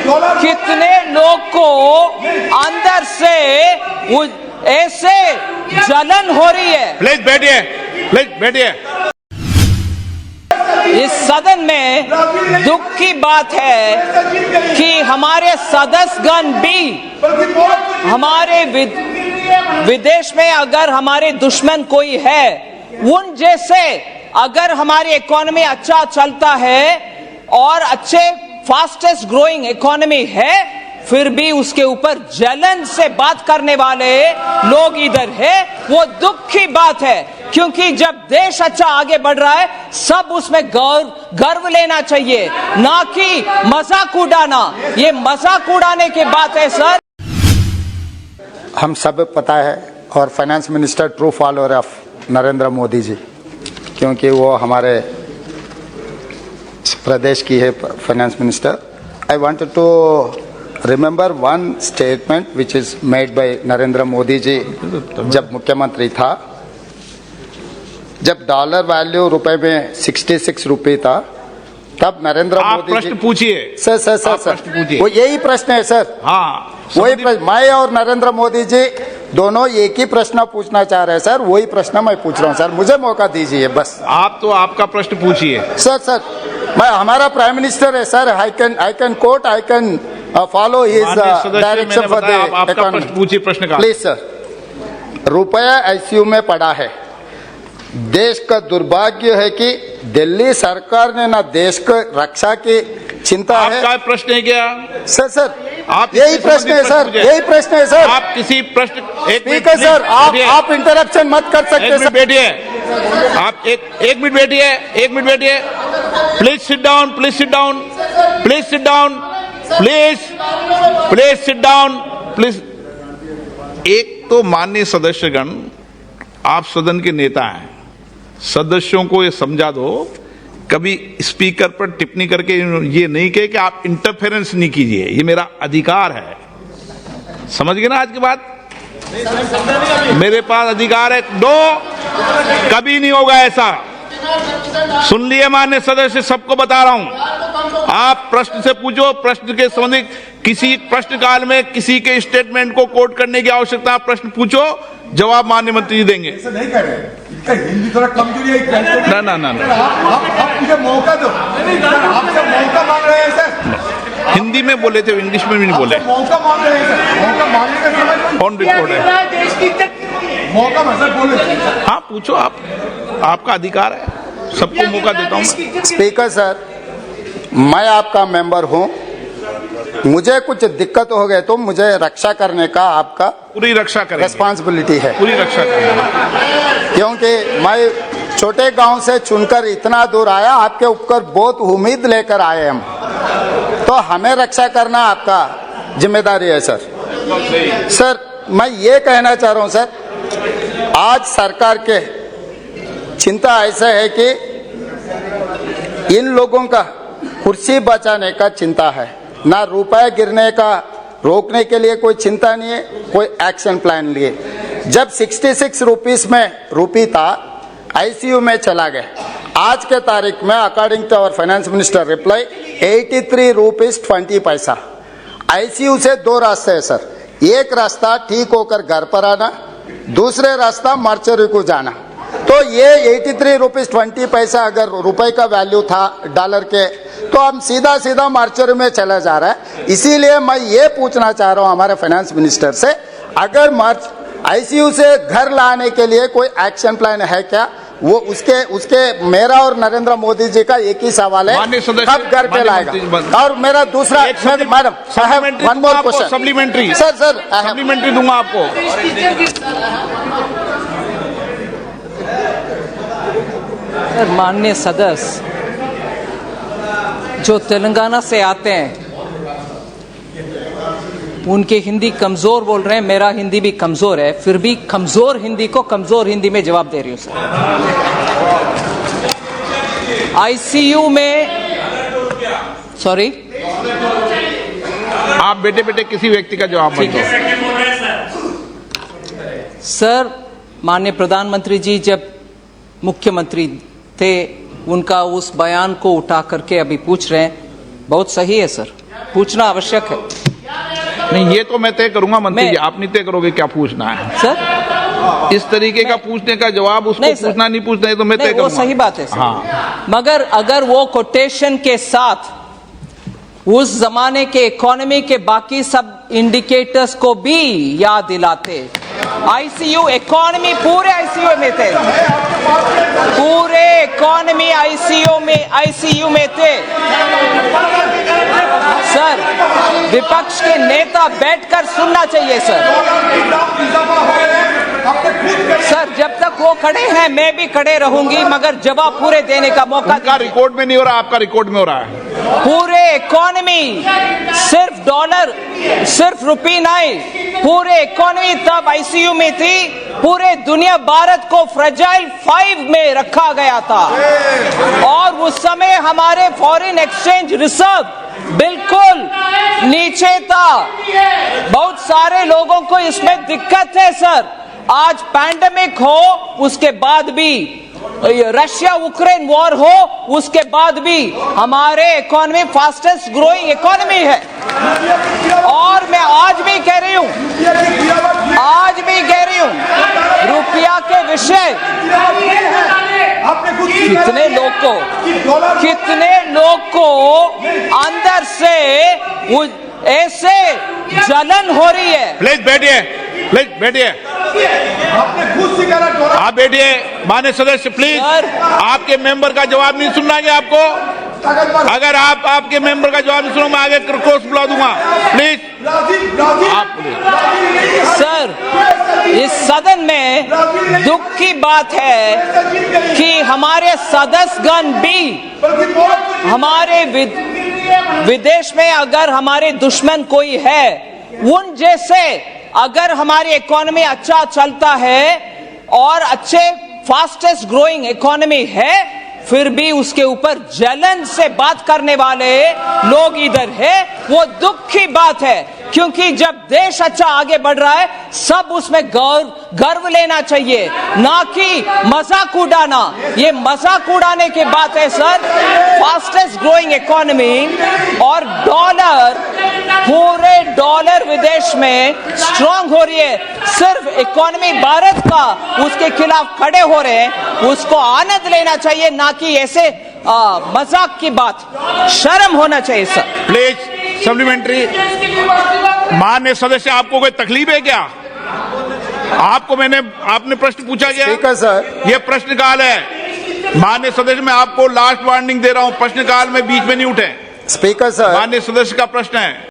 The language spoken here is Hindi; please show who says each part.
Speaker 1: कितने लोग को अंदर से ऐसे जलन हो रही है।
Speaker 2: प्लीज बैठिए, प्लीज बैठिए।
Speaker 1: इस सदन में दुख की बात है कि हमारे सदस्यगण भी हमारे विदेश में अगर हमारे दुश्मन कोई है, उन जैसे अगर हमारी इकोनॉमी अच्छा चलता है और अच्छे फास्टेस्ट ग्रोइंग इकोनॉमी है, फिर भी उसके ऊपर जलन से बात करने वाले लोग इधर है, वो दुख की बात है। क्योंकि जब देश अच्छा आगे बढ़ रहा है, सब उसमें गर्व लेना चाहिए, ना कि मजाक उड़ाना। ये मजाक उड़ाने की बात है सर।
Speaker 3: हम सब पता है, और finance minister true follower of Narendra Modi ji, क्योंकि वो हमारे प्रदेश की है finance minister. I wanted to remember one statement which is made by Narendra Modi ji जब मुख्यमंत्री था, जब डॉलर वैल्यू रुपए में 66 रुपये था, तब नरेंद्र मोदी जी।
Speaker 2: प्रश्न पूछिए
Speaker 3: सर सर सर सर, वो यही प्रश्न है सर।
Speaker 2: हाँ,
Speaker 3: वही प्रश्न मैं और नरेंद्र मोदी जी दोनों एक ही प्रश्न पूछना चाह रहे हैं सर। वही प्रश्न मैं पूछ रहा हूँ सर, मुझे मौका दीजिए बस।
Speaker 2: आप तो आपका प्रश्न पूछिए
Speaker 3: सर। मैं हमारा प्राइम मिनिस्टर है sir. I can coat, I can follow his direction for the economy.
Speaker 2: पूछिए प्रश्न का।
Speaker 3: Please sir. रुपया आईसीयू में पड़ा है। देश का दुर्भाग्य है कि दिल्ली सरकार ने ना देश को रक्षा की चिंता है।
Speaker 2: आपका प्रश्न है क्या
Speaker 3: सर?
Speaker 2: आप
Speaker 3: यही प्रश्न है सर, यही प्रश्न है सर।
Speaker 2: आप किसी प्रश्न
Speaker 3: स्पीकर सर, आप इंटरप्शन मत कर सकते सर।
Speaker 2: बैठिए, आप एक मिनट बैठिए, एक मिनट बैठिए। Please sit down, please sit down, please sit down, please sit down, please. एक तो माननीय सदस्यगण, आप सदन के नेता हैं, सदस्यों को ये समझा दो, कभी स्पीकर पर टिप्पणी करके ये नहीं कहे कि आप इंटरफेरेंस नहीं कीजिए, ये मेरा अधिकार है। समझ गए ना आज की बात? मेरे पास अधिकार है। कभी नहीं होगा ऐसा। सुन लिए माननीय सदस्य, सबको बता रहा हूं। आप प्रश्न से पूछो, प्रश्न के संबंधित किसी प्रश्न काल में किसी के स्टेटमेंट को कोट करने की आवश्यकता, प्रश्न पूछो, जवाब माननीय मंत्री जी देंगे।
Speaker 4: ऐसा नहीं कर रहे, इसका हिंदी थोड़ा कमजोरी है।
Speaker 2: ना
Speaker 4: आप मुझे मौका दो। आपसे मौका मांग रहे हैं सर।
Speaker 2: हिंदी में बोले थे, इंग्लिश में भी नहीं बोले।
Speaker 4: मौका मांग रहे हैं सर। मौका मांगने का समय
Speaker 2: ऑन रिकॉर्ड है।
Speaker 4: मौका मतलब बोले।
Speaker 2: हाँ पूछो, आपका अधिकार है, सबको मौका देता हूं।
Speaker 3: स्पीकर सर, मैं आपका मेंबर हूं, मुझे कुछ दिक्कत हो गए तो मुझे रक्षा करने का आपका
Speaker 2: पूरी रक्षा करेंगे,
Speaker 3: रिस्पांसिबिलिटी है,
Speaker 2: पूरी रक्षा करेंगे।
Speaker 3: क्योंकि मैं छोटे गांव से चुनकर इतना दूर आया, आपके ऊपर बहुत उम्मीद लेकर आए हम, तो हमें रक्षा करना आपका जिम्मेदारी है सर। सर मैं ये कहना चाह रहा हूं सर, आज सरकार के चिंता ऐसा है कि इन लोगों का कुर्सी बचाने का चिंता है, ना रुपए गिरने का रोकने के लिए कोई चिंता नहीं है, कोई एक्शन प्लान लिए। जब 66 रुपीस में रूपी था, आईसीयू में चला गया। आज के तारीख में according to our finance minister reply 83 rupees 20 पैसा। आईसीयू से दो रास्ते है सर, एक रास्ता ठीक होकर घर पर आना, दूसरे रास्ता मार्चरी को जाना। तो ये 83 रुपीस 20 पैसा अगर रुपए का वैल्यू था डॉलर के, तो हम सीधा सीधा मार्चरी में चला जा रहा है। इसीलिए मैं ये पूछना चाह रहा हूँ हमारे फाइनेंस मिनिस्टर से, अगर आईसीयू से घर लाने के लिए कोई एक्शन प्लान है क्या? वो उसके मेरा और नरेंद्र मोदी जी का एक ही सवाल है, कब घर पे लाएगा? और मेरा दूसरा, madam one more question,
Speaker 2: supplementary
Speaker 3: sir
Speaker 2: supplementary दूंगा आपको।
Speaker 1: सर माननीय सदस्य जो तेलंगाना से आते हैं, उनकी हिंदी कमजोर बोल रहे हैं, मेरा हिंदी भी कमजोर है, फिर भी कमजोर हिंदी को कमजोर हिंदी में जवाब दे रही हूं सर। आईसीयू में, सॉरी,
Speaker 2: आप बेटे बेटे किसी व्यक्ति का जवाब मत दो।
Speaker 1: सर माननीय प्रधानमंत्री जी जब मुख्यमंत्री थे, उनका उस बयान को उठा करके अभी पूछ रहे हैं, बहुत सही है सर। पूछना आवश्यक है
Speaker 2: नहीं, ये तो मैं तय करूंगा मंत्री
Speaker 1: मैं-
Speaker 2: जी, आप नहीं तय करोगे क्या पूछना है।
Speaker 1: सर।
Speaker 2: इस तरीके का पूछने का जवाब उसको
Speaker 1: नहीं, सर।
Speaker 2: पूछना नहीं पूछना, ये तो मैं तय
Speaker 1: नहीं, वो
Speaker 2: करूंगा।
Speaker 1: सही बात है सर।
Speaker 2: हाँ,
Speaker 1: मगर अगर वो कोटेशन के साथ उस जमाने के इकोनॉमी के बाकी सब इंडिकेटर्स को भी याद दिलाते, आईसीयू इकोनॉमी पूरे आईसीयू में थे, पूरे इकोनॉमी आईसीयू में थे सर। विपक्ष के नेता बैठकर सुनना चाहिए सर। जब तक वो खड़े हैं मैं भी खड़े रहूंगी, मगर जवाब पूरे देने का मौका
Speaker 2: उनका रिकॉर्ड में नहीं हो रहा, आपका रिकॉर्ड में हो रहा है।
Speaker 1: पूरे इकोनॉमी सिर्फ डॉलर, सिर्फ रुपी नहीं, पूरे इकोनॉमी तब आईसीयू में थी। पूरे दुनिया भारत को फ्रेजाइल 5 में रखा गया था और उस समय हमारे फॉरेन एक्सचेंज रिजर्व बिल्कुल नीचे था। बहुत सारे लोगों को इसमें दिक्कत है सर। आज पैंडेमिक हो, उसके बाद भी रशिया यूक्रेन वॉर हो, उसके बाद भी हमारे इकोनॉमी फास्टेस्ट ग्रोइंग इकोनॉमी है। और मैं आज भी कह रही हूं, रुपया के विषय कितने लोग को अंदर से ऐसे जलन हो रही है।
Speaker 2: प्लीज बैठिए,
Speaker 4: आपने खुद सिखाना डॉलर।
Speaker 2: आप बैठिए माननीय सदस्य, प्लीज।
Speaker 1: सर।
Speaker 2: आपके मेंबर का जवाब नहीं सुनना है आपको। अगर आप आपके मेंबर का जवाब नहीं सुनो, मैं आगे क्रॉस बुला दूंगा। प्लीज आप
Speaker 1: सर, इस सदन में दुख की बात है कि हमारे सदस्यगण भी हमारे विदेश में अगर हमारे दुश्मन कोई है, उन जैसे अगर हमारी इकोनॉमी अच्छा चलता है और अच्छे फास्टेस्ट ग्रोइंग इकोनॉमी है, फिर भी उसके ऊपर जलन से बात करने वाले लोग इधर है, वो दुख की बात है। क्योंकि जब देश अच्छा आगे बढ़ रहा है, सब उसमें गर्व लेना चाहिए, ना कि मजाक उड़ाना। ये मजाक उड़ाने की बात है सर। फास्टेस्ट ग्रोइंग इकोनॉमी और डॉलर, पूरे डॉलर विदेश में स्ट्रांग हो रही है। सिर्फ इकोनॉमी भारत का उसके खिलाफ खड़े हो रहे हैं, उसको आनंद लेना चाहिए, ना कि ऐसे मजाक की बात। शर्म होना चाहिए सर।
Speaker 2: Please supplementary. माननीय सदस्य, आपको कोई तकलीफ है क्या? आपने प्रश्न पूछा क्या?
Speaker 3: स्पीकर सर,
Speaker 2: ये प्रश्नकाल है। माननीय सदस्य, मैं आपको लास्ट वार्निंग दे रहा हूं, प्रश्नकाल में बीच में नहीं उठे।
Speaker 3: Speaker sir.
Speaker 2: माननीय सदस्य का प्रश्न है।